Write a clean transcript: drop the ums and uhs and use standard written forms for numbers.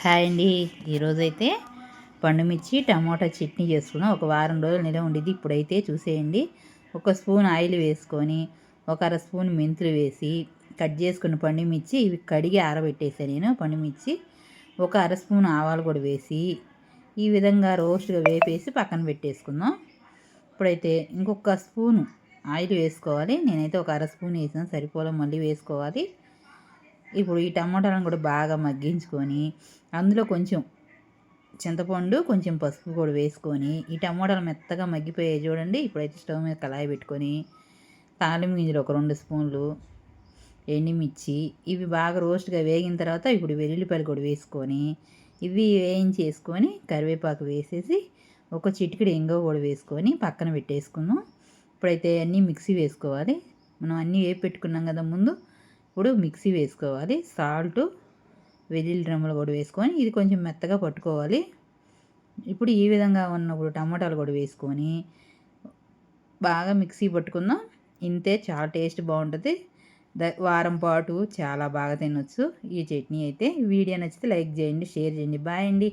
Hi అండి. ఈరోజైతే పండుమిర్చి tomato chutney చేసుకున్నాం. ఒక వారం రోజులు నిలవ ఉండిద్ది. ఇప్పుడైతే చూసేయండి, ఒక స్పూన్ ఆయిల్ వేసుకొని ఒక అర స్పూన్ మెంతులు వేసి కట్ చేసుకున్న పండుమిర్చి ఇవి కడిగి ఆరబెట్టేసాను నేను. పండుమిర్చి ఒక అర స్పూన్ ఆవాలు కూడా వేసి ఈ విధంగా రోస్ట్గా వేపేసి పక్కన పెట్టేసుకుందాం. ఇప్పుడైతే ఇంకొక స్పూన్ ఆయిల్ వేసుకోవాలి. నేనైతే ఒక అర స్పూన్ వేసాను, సరిపోలే, మళ్ళీ వేసుకోవాలి. ఇప్పుడు ఈ టమాటాలను కూడా బాగా మగ్గించుకొని అందులో కొంచెం చింతపండు, కొంచెం పసుపు కూడా వేసుకొని ఈ టమాటాలు మెత్తగా మగ్గిపోయాయి చూడండి. ఇప్పుడైతే స్టవ్ మీద కళాయి పెట్టుకొని తాలింపు గింజలు ఒక 2 స్పూన్లు, ఎండుమిర్చి ఇవి బాగా రోస్ట్గా వేగిన తర్వాత ఇప్పుడు వెల్లుల్లిపాయలు కూడా వేసుకొని ఇవి వేయించేసుకొని కరివేపాకు వేసేసి ఒక చిటికెడు ఇంగువ కూడా వేసుకొని పక్కన పెట్టేసుకుందాం. ఇప్పుడైతే అన్నీ మిక్సీ వేసుకోవాలి. మనం అన్నీ వేపి పెట్టుకున్నాం కదా ముందు. ఇప్పుడు మిక్సీ వేసుకోవాలి. సాల్టు, వెల్లుల్లి రెమ్మలు కూడా వేసుకొని ఇది కొంచెం మెత్తగా పట్టుకోవాలి. ఇప్పుడు ఈ విధంగా ఉన్నప్పుడు టమాటాలు కూడా వేసుకొని బాగా మిక్సీ పట్టుకుందాం. ఇంతే, చాలా టేస్ట్ బాగుంటుంది. వారం పాటు చాలా బాగా తినొచ్చు ఈ చట్నీ అయితే. వీడియో నచ్చితే లైక్ చేయండి, షేర్ చేయండి. బాయ్ అండి.